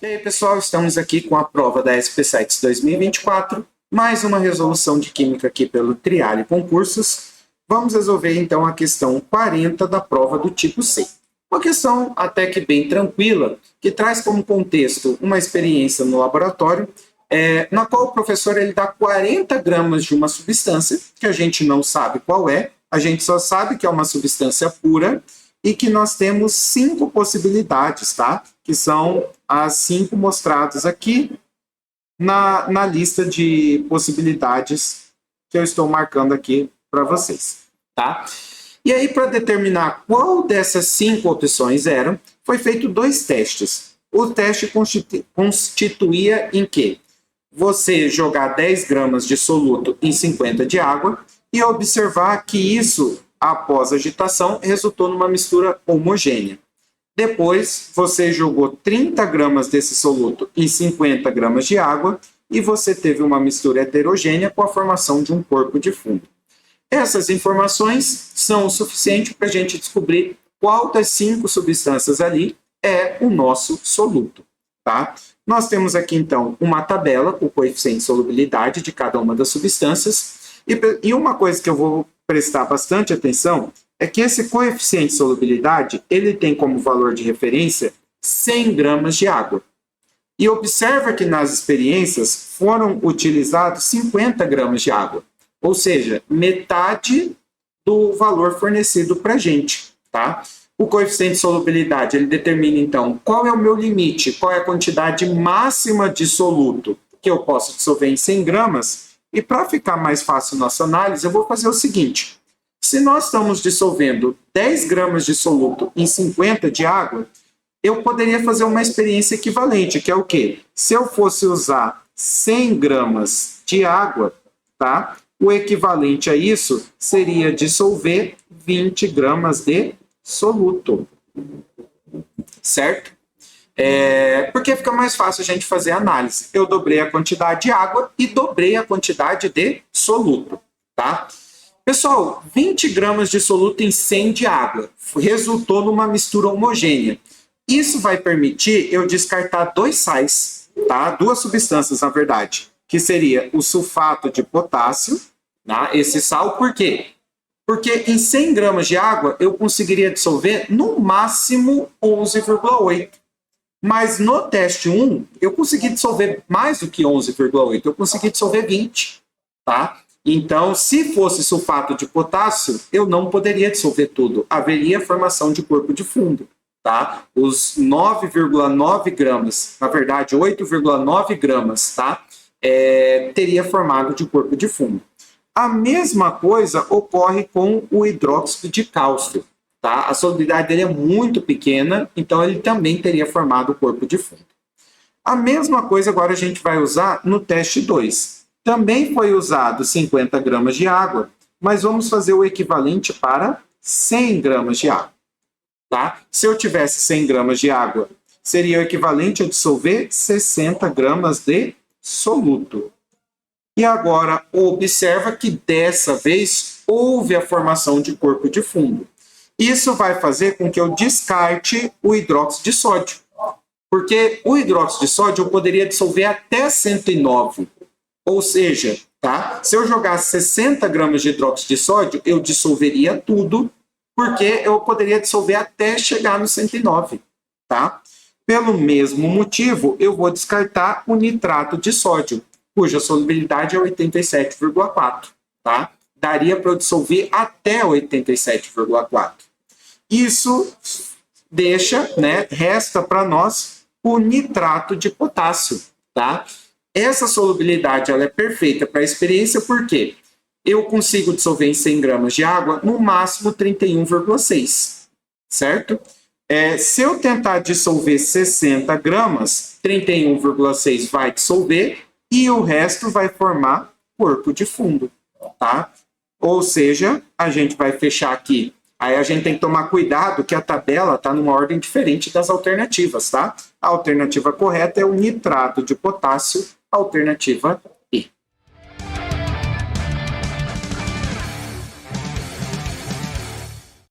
E aí, pessoal, estamos aqui com a prova da SP7 2024, mais uma resolução de Química aqui pelo Triale Concursos. Vamos resolver, então, a questão 40 da prova do tipo C. Uma questão até que bem tranquila, que traz como contexto uma experiência no laboratório, na qual o professor ele dá 40 gramas de uma substância, que a gente não sabe qual é, a gente só sabe que é uma substância pura, e que nós temos 5 possibilidades, tá? Que são as 5 mostradas aqui na lista de possibilidades que eu estou marcando aqui para vocês, tá? E aí, para determinar qual dessas 5 opções eram, foi feito 2 testes. O teste constituía em que você jogar 10 gramas de soluto em 50 de água e observar que isso, após agitação, resultou numa mistura homogênea. Depois, você jogou 30 gramas desse soluto em 50 gramas de água e você teve uma mistura heterogênea com a formação de um corpo de fundo. Essas informações são o suficiente para a gente descobrir qual das 5 substâncias ali é o nosso soluto, tá? Nós temos aqui, então, uma tabela com o coeficiente de solubilidade de cada uma das substâncias. E uma coisa que eu vou prestar bastante atenção é que esse coeficiente de solubilidade ele tem como valor de referência 100 gramas de água. E observa que nas experiências foram utilizados 50 gramas de água, ou seja, metade do valor fornecido para a gente, tá? O coeficiente de solubilidade ele determina, então, qual é o meu limite, qual é a quantidade máxima de soluto que eu posso dissolver em 100 gramas. E para ficar mais fácil nossa análise, eu vou fazer o seguinte. Se nós estamos dissolvendo 10 gramas de soluto em 50 de água, eu poderia fazer uma experiência equivalente, que é o quê? Se eu fosse usar 100 gramas de água, tá? O equivalente a isso seria dissolver 20 gramas de soluto. Certo? Porque fica mais fácil a gente fazer a análise. Eu dobrei a quantidade de água e dobrei a quantidade de soluto, tá? Pessoal, 20 gramas de soluto em 100 de água resultou numa mistura homogênea. Isso vai permitir eu descartar 2 sais, tá? 2 substâncias, na verdade, que seria o sulfato de potássio, tá? Esse sal, por quê? Porque em 100 gramas de água eu conseguiria dissolver no máximo 11,8. Mas no teste 1, eu consegui dissolver mais do que 11,8, eu consegui dissolver 20, tá? Então, se fosse sulfato de potássio, eu não poderia dissolver tudo, haveria formação de corpo de fundo, tá? Os 9,9 gramas, na verdade, 8,9 gramas, tá? Teria formado de corpo de fundo. A mesma coisa ocorre com o hidróxido de cálcio. Tá? A solubilidade dele é muito pequena, então ele também teria formado o corpo de fundo. A mesma coisa agora a gente vai usar no teste 2. Também foi usado 50 gramas de água, mas vamos fazer o equivalente para 100 gramas de água. Tá? Se eu tivesse 100 gramas de água, seria o equivalente a dissolver 60 gramas de soluto. E agora observa que dessa vez houve a formação de corpo de fundo. Isso vai fazer com que eu descarte o hidróxido de sódio. Porque o hidróxido de sódio eu poderia dissolver até 109. Ou seja, tá? Se eu jogasse 60 gramas de hidróxido de sódio, eu dissolveria tudo, porque eu poderia dissolver até chegar no 109. Tá? Pelo mesmo motivo, eu vou descartar o nitrato de sódio, cuja solubilidade é 87,4. Tá? Daria para eu dissolver até 87,4. Isso deixa, né, resta para nós o nitrato de potássio, tá? Essa solubilidade ela é perfeita para a experiência porque eu consigo dissolver em 100 gramas de água no máximo 31,6, certo? Se eu tentar dissolver 60 gramas, 31,6 vai dissolver e o resto vai formar corpo de fundo, tá? Ou seja, a gente vai fechar aqui. Aí a gente tem que tomar cuidado que a tabela está numa ordem diferente das alternativas, tá? A alternativa correta é o nitrato de potássio, a alternativa